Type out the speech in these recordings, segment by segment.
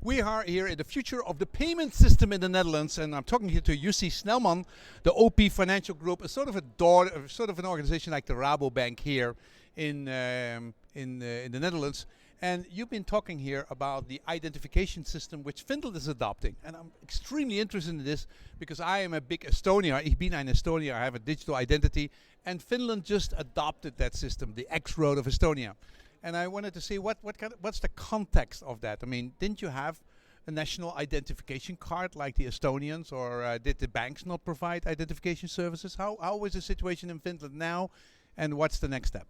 We are here in the future of the payment system in the Netherlands, and I'm talking here to Jussi.snellman, the OP Financial Group, a sort of an organization like the Rabobank here in the Netherlands. And you've been talking here about the identification system which Finland is adopting, and I'm extremely interested in this because I am a big Estonian. Ich bin ein Estonier. I have a digital identity, and Finland just adopted that system, the Xroad of Estonia. And I wanted to see what's the context of that. I mean, didn't you have a national identification card like the Estonians, or did the banks not provide identification services? How is the situation in Finland now, and what's the next step?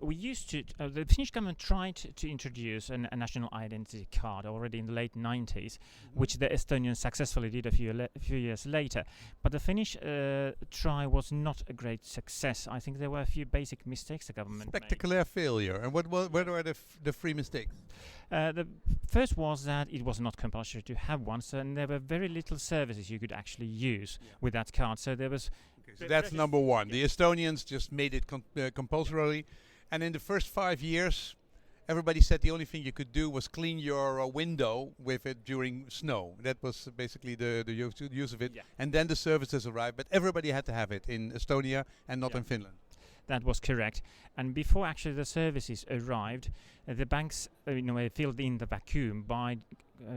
We used to, the Finnish government tried to introduce a national identity card already in the late 90s, which the Estonians successfully did a few years later. But the Finnish try was not a great success. I think there were a few basic mistakes the government Spectacular failure. And what were the three mistakes? The first was that it was not compulsory to have one, so and there were very little services you could actually use with that card. So there was. So that's number one. The Estonians just made it compulsory. And in the first 5 years, everybody said the only thing you could do was clean your window with it during snow. That was basically the use of it. Yeah. And then the services arrived. But everybody had to have it in Estonia and not in Finland. That was correct. And before actually the services arrived, the banks in a way filled in the vacuum by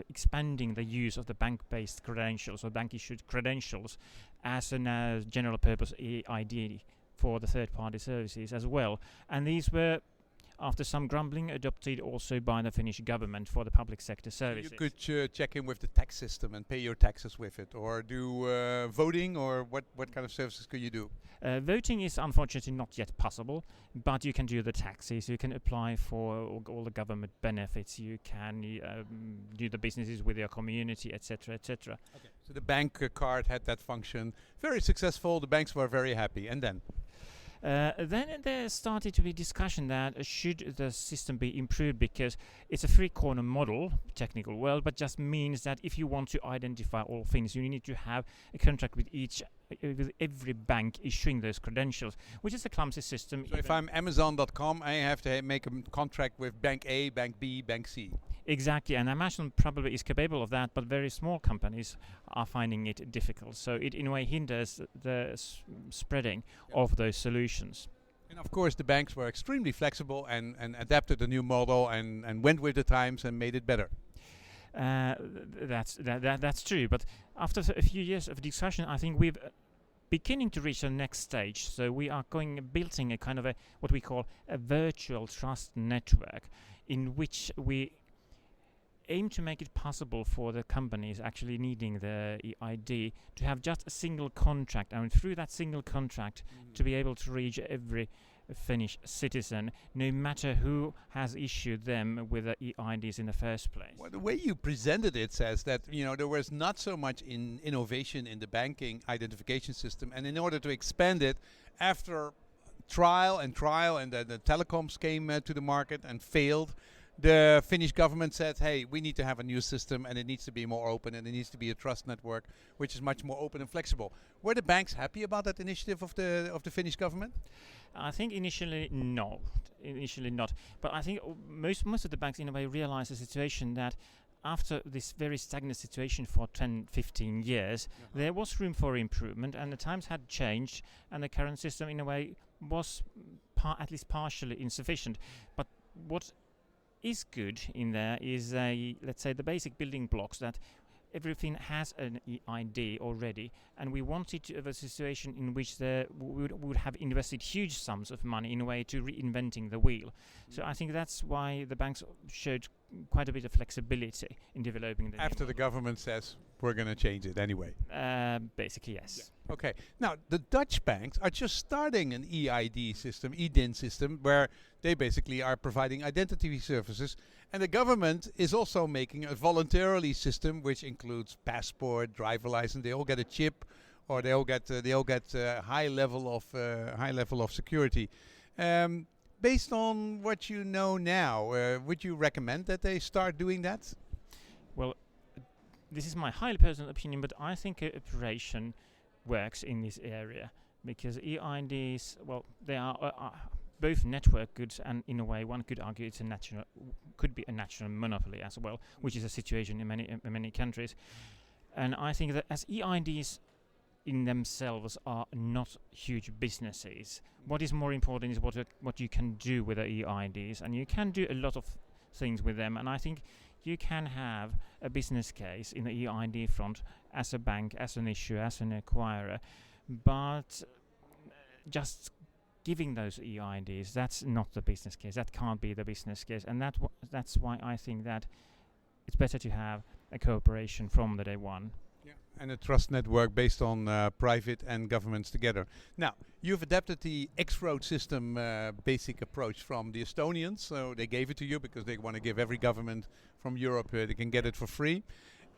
expanding the use of the bank-based credentials or bank-issued credentials as a general purpose E-ID for the third-party services as well. And these were, after some grumbling, adopted also by the Finnish government for the public sector services. You could check in with the tax system and pay your taxes with it, or do voting, or what kind of services could you do? Voting is unfortunately not yet possible, but you can do the taxes, you can apply for all the government benefits, you can do the businesses with your community, etc., etc. Okay. So the bank card had that function, very successful, the banks were very happy, and then? Then there started to be discussion that should the system be improved, because it's a three-corner model, technical world, but just means that if you want to identify all things, you need to have a contract with every bank issuing those credentials, which is a clumsy system. So if I'm Amazon.com, I have to make a contract with Bank A, Bank B, Bank C. Exactly, and Amazon probably is capable of that, but very small companies are finding it difficult. So it in a way hinders the spreading of those solutions. And of course the banks were extremely flexible and adapted the new model and went with the times and made it better. That's true, but after a few years of discussion, I think we've beginning to reach the next stage. So we are building a kind of what we call a virtual trust network, in which we aim to make it possible for the companies actually needing the E-ID to have just a single contract, and through that single contract to be able to reach every Finnish citizen, no matter who has issued them with the E-IDs in the first place. Well, the way you presented it says that there was not so much innovation in the banking identification system, and in order to expand it, after trial, and the telecoms came to the market and failed, the Finnish government said, hey, we need to have a new system, and it needs to be more open, and it needs to be a trust network which is much more open and flexible. Were the banks happy about that initiative of the Finnish government? I think initially not. But I think most of the banks in a way realized the situation that after this very stagnant situation for 10-15 years, there was room for improvement, and the times had changed, and the current system in a way was at least partially insufficient. But what is good in there is let's say the basic building blocks, that everything has an E-ID already, and we wanted to have a situation in which we would have invested huge sums of money in a way to reinventing the wheel. So I think that's why the banks showed quite a bit of flexibility in developing the after the government says we're going to change it anyway. Basically, yes. Yeah. Okay. Now the Dutch banks are just starting an E-ID system, EDIN system, where they basically are providing identity services, and the government is also making a voluntarily system which includes passport, driver license. They all get a chip, or they all get high level of security. Based on what you know now, would you recommend that they start doing that? Well, this is my highly personal opinion, but I think operation works in this area, because E-IDs, well, they are both network goods and, in a way, one could argue it's could be a national monopoly as well, which is a situation in many countries. And I think that as EIDs in themselves are not huge businesses, what is more important is what you can do with the EIDs, and you can do a lot of things with them. And I think you can have a business case in the EID front as a bank, as an issuer, as an acquirer, but just giving those EIDs, that's not the business case. That can't be the business case, and that's why I think that it's better to have a cooperation from the day one. Yeah. And a trust network based on private and governments together. Now, you've adapted the Xroad system basic approach from the Estonians, so they gave it to you because they want to give every government from Europe, they can get it for free.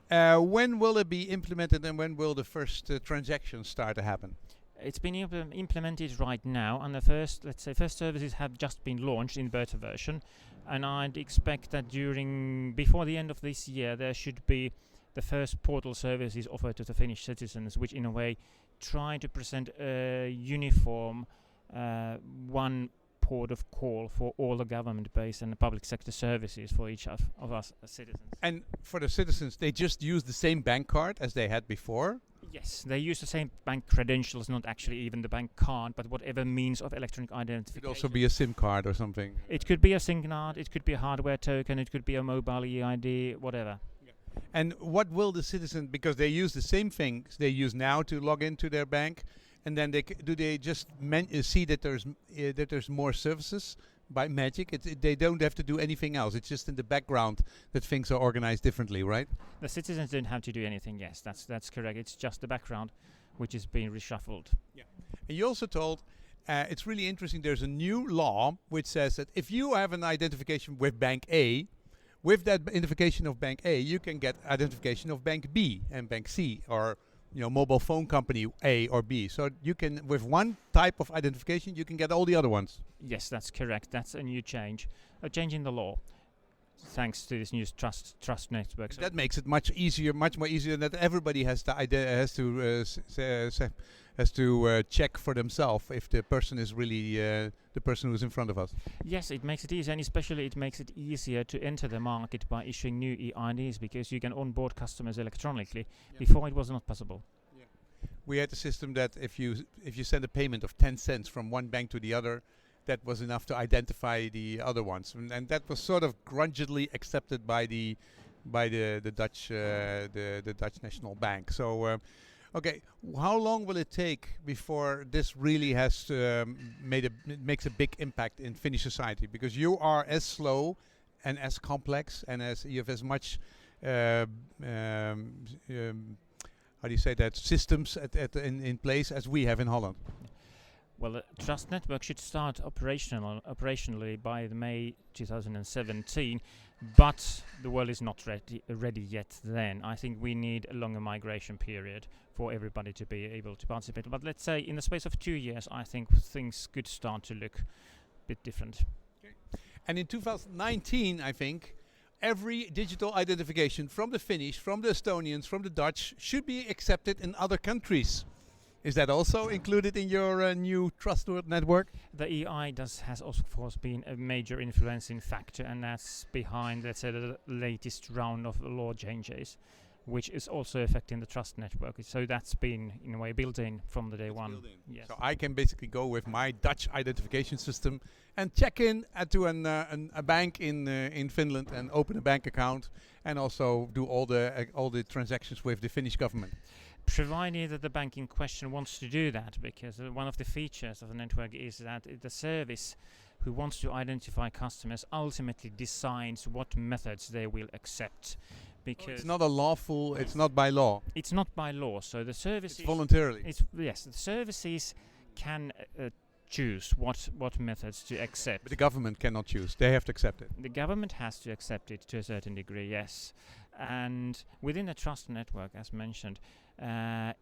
When will it be implemented, and when will the first transactions start to happen? It's been implemented right now, and the first services have just been launched in beta version, and I'd expect that before the end of this year there should be the first portal services offered to the Finnish citizens, which in a way try to present a uniform one port of call for all the government-based and the public sector services for each of us as citizens. And for the citizens, they just use the same bank card as they had before? Yes, they use the same bank credentials, not actually even the bank card, but whatever means of electronic identification. It could also be a SIM card or something. It could be a SIM card, it could be a hardware token, it could be a mobile EID, whatever. And what will the citizen, because they use the same things they use now to log into their bank, and then do they just see that there's more services by magic? They don't have to do anything else. It's just in the background that things are organized differently, right? The citizens don't have to do anything. Yes, that's correct. It's just the background which is being reshuffled. Yeah. And you also told it's really interesting. There's a new law which says that if you have an identification with Bank A, with that identification of Bank A, you can get identification of Bank B and Bank C, or mobile phone company A or B. So you can, with one type of identification, you can get all the other ones. Yes, that's correct. That's a new change, a change in the law, thanks to this new trust network. That makes it much more easier that everybody has to check for themselves if the person is really the person who's in front of us. Yes, it makes it easier, and especially it makes it easier to enter the market by issuing new EIDs, because you can onboard customers electronically. Yeah. Before it was not possible. Yeah. We had a system that if you send a payment of 10 cents from one bank to the other, that was enough to identify the other ones, and that was sort of grudgingly accepted by the Dutch National Bank. So. Okay, how long will it take before this really has makes a big impact in Finnish society? Because you are as slow and as complex and you have as much how do you say that, systems in place as we have in Holland. Well, the trust network should start operationally by May 2017. But the world is not ready yet then. I think we need a longer migration period for everybody to be able to participate. But let's say in the space of 2 years, I think things could start to look a bit different. Okay. And in 2019, I think, every digital identification from the Finnish, from the Estonians, from the Dutch should be accepted in other countries. Is that also included in your new trust network? The EI has also, of course, been a major influencing factor, and that's behind, let's say, the latest round of law changes, which is also affecting the trust network. So that's been, in a way, built in from the day one. Yes. So I can basically go with my Dutch identification system and check in to a bank in Finland and open a bank account, and also do all the transactions with the Finnish government. Provided that the bank in question wants to do that, because one of the features of the network is that the service who wants to identify customers ultimately decides what methods they will accept. Because it's not it's not by law. It's not by law, so the service it's voluntarily. Yes, the services can choose what methods to accept. But the government cannot choose; they have to accept it. The government has to accept it to a certain degree, yes. And within the trust network, as mentioned,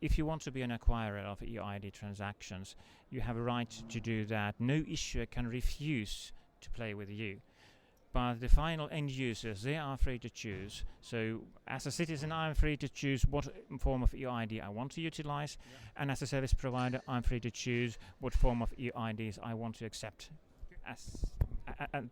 if you want to be an acquirer of EID transactions, you have a right to do that. No issuer can refuse to play with you. But the final end users, they are free to choose. So as a citizen, I'm free to choose what form of EID I want to utilize. Yeah. And as a service provider, I'm free to choose what form of EIDs I want to accept. Okay.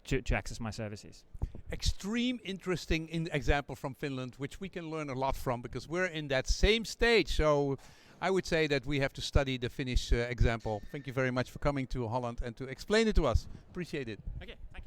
to access my services. Extreme interesting example from Finland, which we can learn a lot from because we're in that same stage. So I would say that we have to study the Finnish example. Thank you very much for coming to Holland and to explain it to us. Appreciate it. Okay, thank you.